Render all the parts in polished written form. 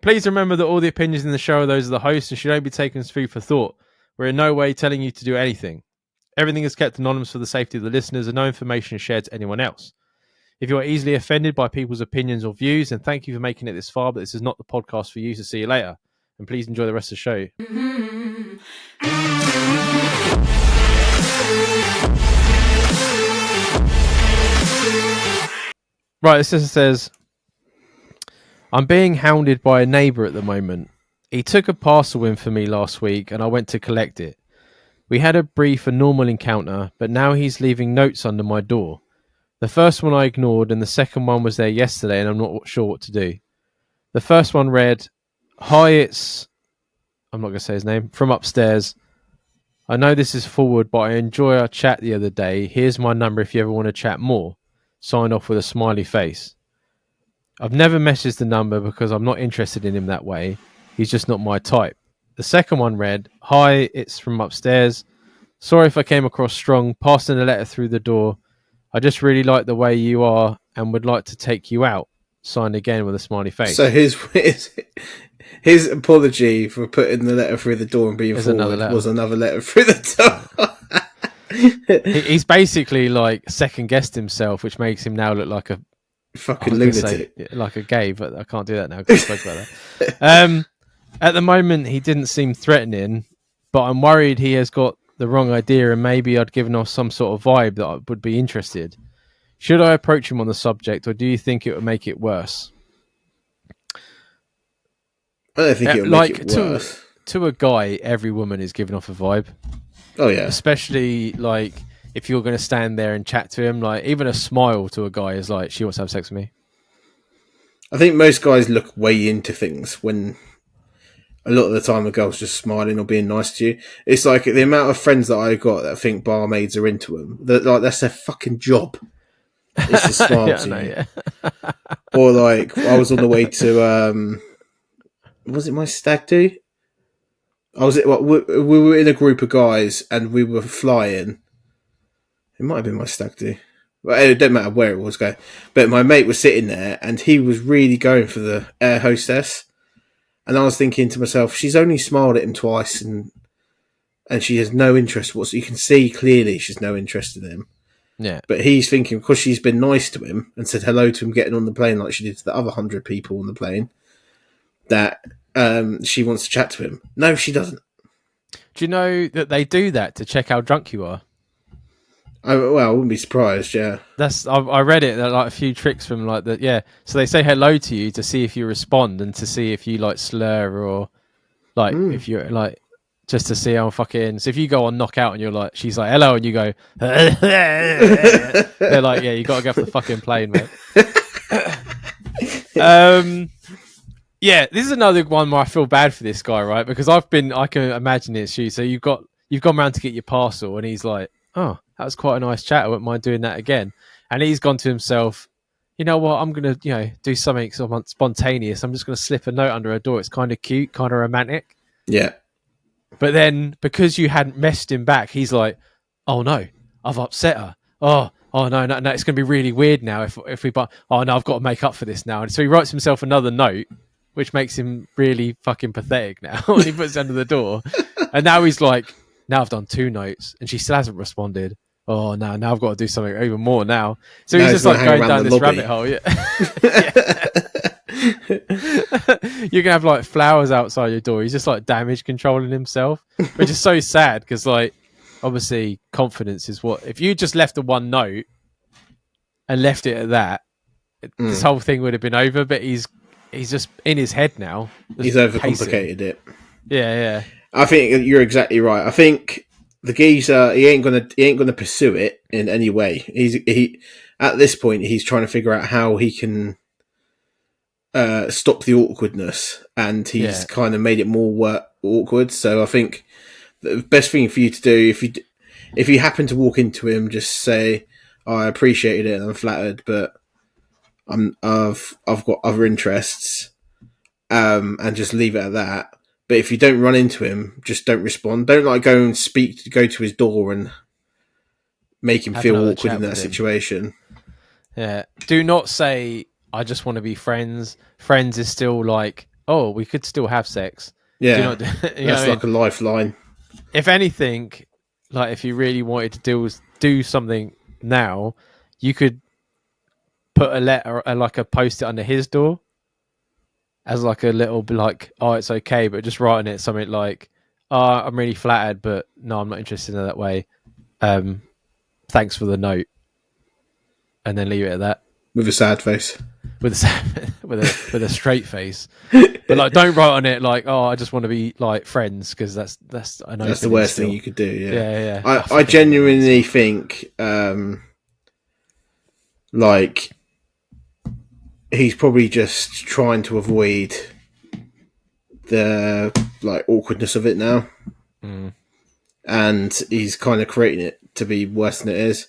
Please remember that all the opinions in the show are those of the host and should only be taken as food for thought. We're in no way telling you to do anything. Everything is kept anonymous for the safety of the listeners and no information is shared to anyone else. If you are easily offended by people's opinions or views, then thank you for making it this far, but this is not the podcast for you, so see you later. And please enjoy the rest of the show. Right, this says, I'm being hounded by a neighbour at the moment. He took a parcel in for me last week and I went to collect it. We had a brief and normal encounter, but now he's leaving notes under my door. The first one I ignored and the second one was there yesterday and I'm not sure what to do. The first one read, "Hi, I'm not going to say his name, from upstairs. I know this is forward, but I enjoy our chat the other day. Here's my number if you ever want to chat more." Signed off with a smiley face. I've never messaged the number because I'm not interested in him that way. He's just not my type. The second one read, "Hi, it's from upstairs. Sorry if I came across strong, passing a letter through the door. I just really like the way you are and would like to take you out." Signed again with a smiley face. So his apology for putting the letter through the door and being forward was another letter through the door. He's basically like second guessed himself, which makes him now look like a fucking lunatic, like a gay. But I can't do that now because I spoke about that. At the moment, he didn't seem threatening, but I'm worried he has got the wrong idea, and maybe I'd given off some sort of vibe that I would be interested. Should I approach him on the subject, or do you think it would make it worse? I don't think it would make it worse. To a guy, every woman is giving off a vibe. Oh yeah, especially like if you're going to stand there and chat to him, like even a smile to a guy is like, she wants to have sex with me. I think most guys look way into things when a lot of the time a girl's just smiling or being nice to you. It's like the amount of friends that I got that think barmaids are into them. That like that's their fucking job. It's to smile to you. Yeah. Or like I was on the way to was it my stag do? We were in a group of guys and we were flying. It might have been my stag do. Well, it don't matter where it was going. But my mate was sitting there and he was really going for the air hostess. And I was thinking to myself, she's only smiled at him twice and she has no interest. So you can see clearly she's no interest in him. Yeah. But he's thinking, because she's been nice to him and said hello to him getting on the plane like she did to the other 100 people on the plane, that she wants to chat to him. No, she doesn't. Do you know that they do that to check how drunk you are? I wouldn't be surprised. Yeah, I read it. There like a few tricks from like that. Yeah, so they say hello to you to see if you respond and to see if you like slur or like if you're like just to see how fucking. So if you go on knockout and you're like, she's like hello, and you go, they're like, yeah, you got to go for the fucking plane, mate. Yeah, this is another one where I feel bad for this guy, right? Because I can imagine it's you. So you've gone round to get your parcel and he's like, "Oh, that was quite a nice chat. I wouldn't mind doing that again." And he's gone to himself, "You know what? I'm going to, do something sort of spontaneous. I'm just going to slip a note under her door. It's kind of cute, kind of romantic." Yeah. But then because you hadn't messaged him back, he's like, "Oh no, I've upset her. Oh no, it's going to be really weird now if we oh no, I've got to make up for this now." And so he writes himself another note, which makes him really fucking pathetic now when he puts it under the door. And now he's like, now I've done 2 notes and she still hasn't responded. Oh, no, now I've got to do something even more now. So he's just like going down this rabbit hole. Yeah. You're going to have like flowers outside your door. He's just like damage controlling himself, which is so sad because like, obviously confidence is what, if you just left the one note and left it at that, this whole thing would have been over, but he's just in his head now. He's overcomplicated it. Yeah. I think you're exactly right. I think the geezer, he ain't gonna pursue it in any way. He at this point he's trying to figure out how he can stop the awkwardness, and he's kind of made it more awkward. So I think the best thing for you to do, if you happen to walk into him, just say, "Oh, I appreciated it and I'm flattered, but I've got other interests," and just leave it at that. But if you don't run into him, just don't respond. Don't like go to his door and make him feel awkward in that situation. Yeah. Do not say, "I just want to be friends." Friends is still like oh, we could still have sex. Do Yeah, not, you know what that's I like mean? a lifeline. If anything, like if you really wanted to do something now, you could put a letter, like a post it under his door as like a little like, oh, it's okay, but just writing it something like, oh, I'm really flattered, but no, I'm not interested in it that way. Thanks for the note, and then leave it at that With a sad face. with a with a straight face. But like, don't write on it like, oh, I just want to be like friends, because that's an That's the opening worst thing still. you could do. Yeah, Yeah. I I fucking hate when that genuinely stuff. think like he's probably just trying to avoid the like awkwardness of it now, Mm. and he's kind of creating it to be worse than it is.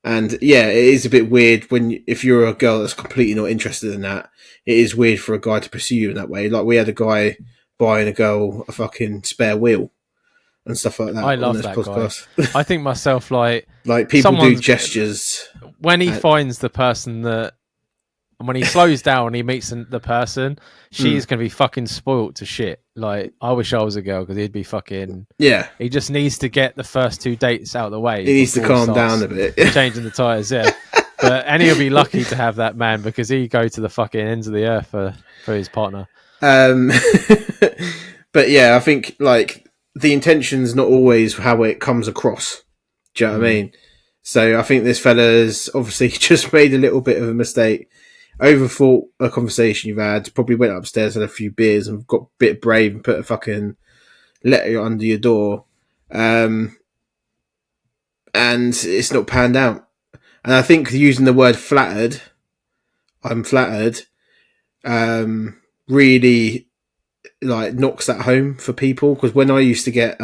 And yeah, it is a bit weird when if you're a girl that's completely not interested in that. It is weird for a guy to pursue you in that way. Like we had a guy buying a girl a fucking spare wheel and stuff like I that on love this that guy. podcast. I think myself like Like people do someone's gestures. when he At, finds the person that, and when he slows down and he meets the person, she's gonna be fucking spoilt to shit. Like I wish I was a girl, because he'd be fucking. yeah, He just needs to get the first 2 dates out of the way he needs to before he calm down starts a bit. changing the tires. Yeah, and he'll be lucky to have that man, because he go to the fucking ends of the earth for his partner. Um, but yeah, I think like the intention's not always how it comes across. Do you know what I mean? So I think this fella's obviously just made a little bit of a mistake, overthought a conversation you've had, probably went upstairs, had a few beers, and got a bit brave and put a fucking letter under your door, and it's not panned out. And I think using the word flattered, I'm flattered, really like knocks that home for people. Because when I used to get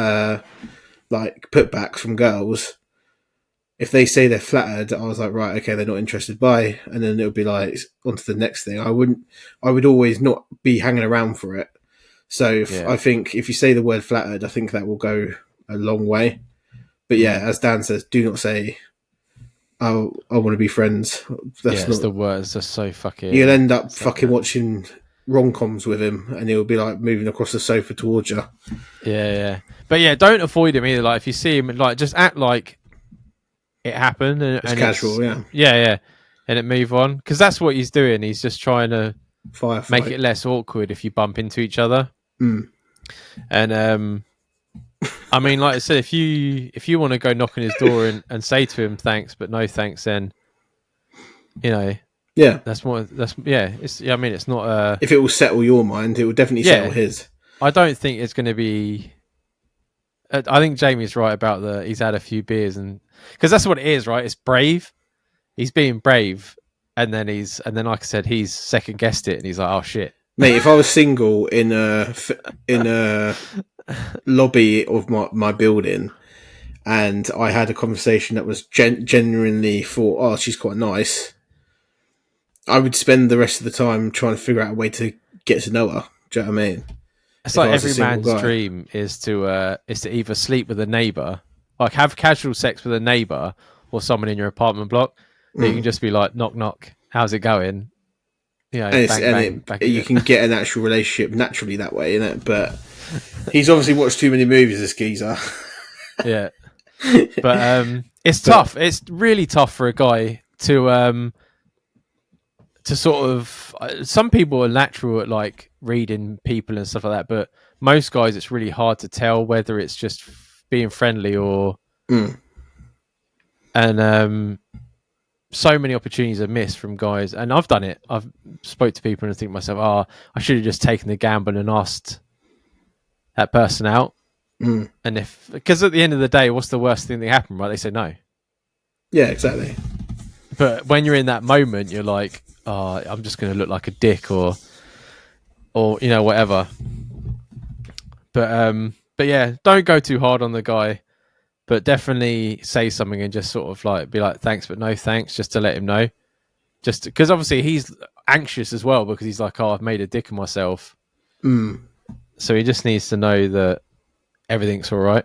like putbacks from girls, if they say they're flattered, I was like, right, okay, they're not interested. Bye. And then it would be like on to the next thing. I would always not be hanging around for it. So I think if you say the word flattered, I think that will go a long way. But yeah, as Dan says, do not say, "Oh, I want to be friends." That's It's not. the words. That's so fucking. You'll end up fucking watching rom-coms with him, and he'll be like moving across the sofa towards you. Yeah. But yeah, don't avoid him either. Like if you see him, like just act like it happened, and It's casual, yeah. yeah, and it move on, because that's what he's doing. He's just trying to make it Firefight. less awkward if you bump into each other. And I mean, like I said, if you want to go knock on his door and say to him thanks but no thanks, then Yeah. that's more. It's I mean, it's not. If it will settle your mind, it will definitely settle his. I don't think it's going to be. I think Jamie's right about he's had a few beers, and because that's what it is, right? It's brave. He's being brave, and then like I said, he's second guessed it, and he's like, oh shit. Mate, if I was single in a lobby of my building, and I had a conversation that was genuinely thought, oh, she's quite nice, I would spend the rest of the time trying to figure out a way to get to know her. Do you know what I mean? It's If I like was a every single man's guy. dream is to either sleep with a neighbor, like have casual sex with a neighbor or someone in your apartment block. That you can just be like, knock knock, how's it going? Bang bang. You can get an actual relationship naturally that way, innit? But he's obviously watched too many movies, this geezer. Yeah, but it's tough. It's really tough for a guy to sort of. Some people are natural at like reading people and stuff like that, but most guys, it's really hard to tell whether it's just being friendly or. And so many opportunities are missed from guys, and I've done it. I've spoke to people and I think to myself, oh, I should have just taken the gamble and asked that person out. And because at the end of the day, what's the worst thing that happened, right? They say no. Yeah, exactly. But when you're in that moment, you're like, oh, I'm just going to look like a dick or whatever. But yeah, don't go too hard on the guy, but definitely say something and just sort of like be like, thanks, but no thanks, just to let him know. Just because obviously he's anxious as well, because he's like, oh, I've made a dick of myself. So he just needs to know that everything's all right.